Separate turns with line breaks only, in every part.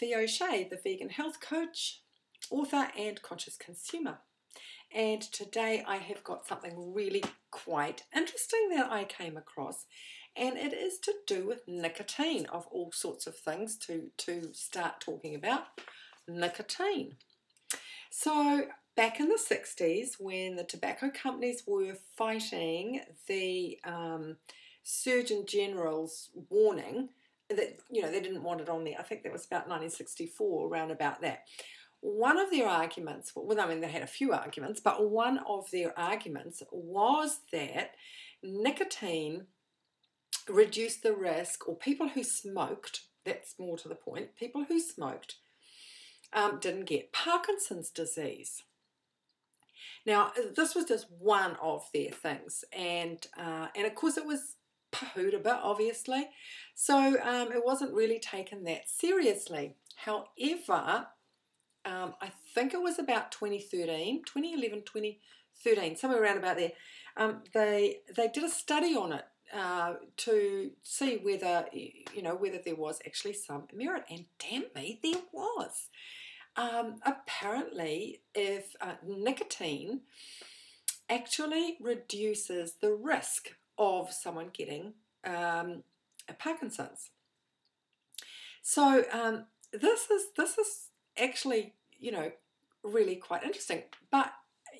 Fee O'Shea, the vegan health coach, author and conscious consumer. And today I have got something really quite interesting that I came across, and it is to do with nicotine, of all sorts of things to start talking about nicotine. So back in the 60s, when the tobacco companies were fighting the Surgeon General's warning that, they didn't want it on there. I think that was about 1964, around about that. One of their arguments, they had a few arguments, but one of their arguments was that nicotine reduced the risk, or people who smoked, that's more to the point, people who smoked didn't get Parkinson's disease. Now, this was just one of their things, and of course it was poohed a bit, obviously, so it wasn't really taken that seriously. However, I think it was about 2011, 2013, somewhere around about there, they did a study on it to see whether, whether there was actually some merit, and damn me, there was. Apparently, if nicotine actually reduces the risk of someone getting Parkinson's. So this is actually, really quite interesting. But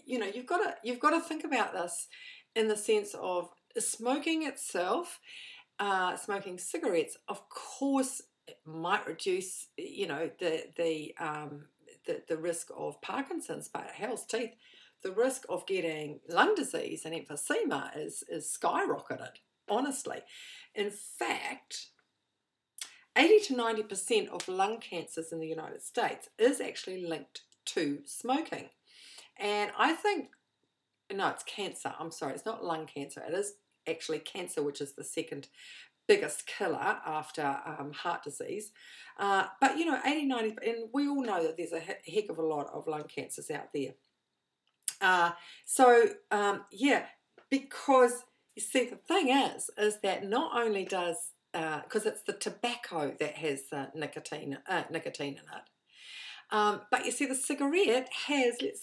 you've got to think about this in the sense of smoking itself. Smoking cigarettes, of course, it might reduce, the risk of Parkinson's, but hell's teeth, the risk of getting lung disease and emphysema is skyrocketed, honestly. In fact, 80 to 90% of lung cancers in the United States is actually linked to smoking. And I think, no, it's cancer. I'm sorry, it's not lung cancer. It is actually cancer, which is the second biggest killer after heart disease. But, 80, 90, and we all know that there's a heck of a lot of lung cancers out there. Because you see, the thing is that not only does, because it's the tobacco that has nicotine in it, but you see, the cigarette has, it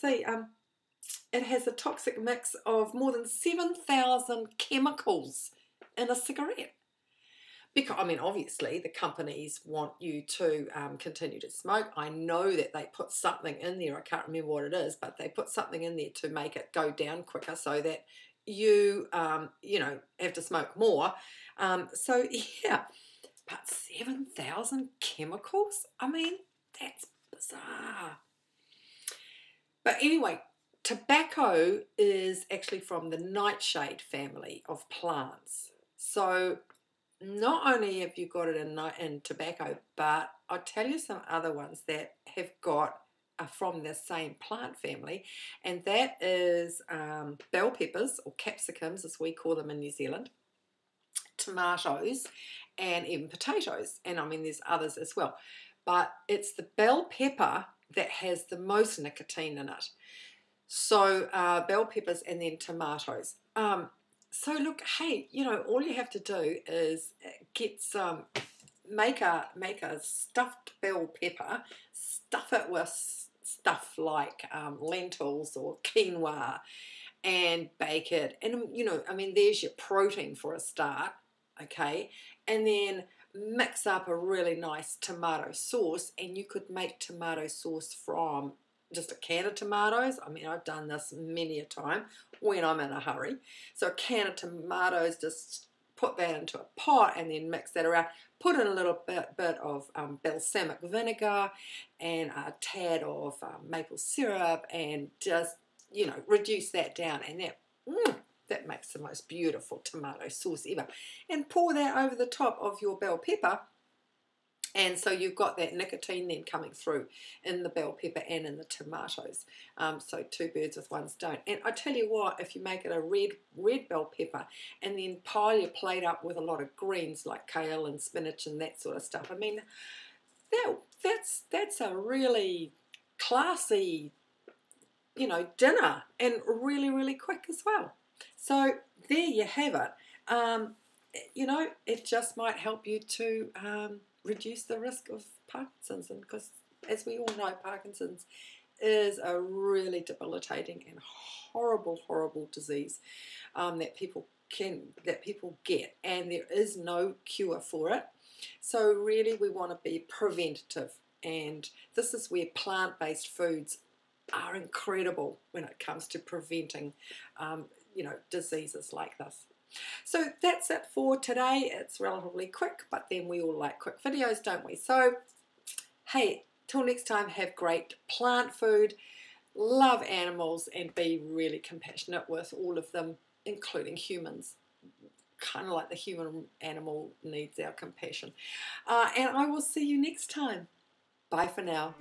has a toxic mix of more than 7,000 chemicals in a cigarette. Because, obviously, the companies want you to continue to smoke. I know that they put something in there, I can't remember what it is, but they put something in there to make it go down quicker so that you, have to smoke more. But 7,000 chemicals? That's bizarre. But anyway, tobacco is actually from the nightshade family of plants. So not only have you got it in tobacco, but I'll tell you some other ones that have got from the same plant family, and that is bell peppers, or capsicums as we call them in New Zealand, tomatoes, and even potatoes. And there's others as well. But it's the bell pepper that has the most nicotine in it. So bell peppers and then tomatoes. So look, hey, all you have to do is get make a stuffed bell pepper, stuff it with stuff like lentils or quinoa, and bake it. And there's your protein for a start, okay? And then mix up a really nice tomato sauce, and you could make tomato sauce from just a can of tomatoes. I've done this many a time when I'm in a hurry. So a can of tomatoes, just put that into a pot and then mix that around. Put in a little bit of balsamic vinegar and a tad of maple syrup, and just, reduce that down. And that makes the most beautiful tomato sauce ever. And pour that over the top of your bell pepper. And so you've got that nicotine then coming through in the bell pepper and in the tomatoes. So two birds with one stone. And I tell you what, if you make it a red bell pepper and then pile your plate up with a lot of greens like kale and spinach and that sort of stuff, that's a really classy, dinner, and really, really quick as well. So there you have it. It just might help you to reduce the risk of Parkinson's. And because, as we all know, Parkinson's is a really debilitating and horrible, horrible disease that people get, and there is no cure for it. So really, we want to be preventative, and this is where plant-based foods are incredible when it comes to preventing, diseases like this. So that's it for today. It's relatively quick, but then we all like quick videos, don't we? So, hey, till next time, have great plant food, love animals, and be really compassionate with all of them, including humans. Kind of like the human animal needs our compassion. And I will see you next time. Bye for now.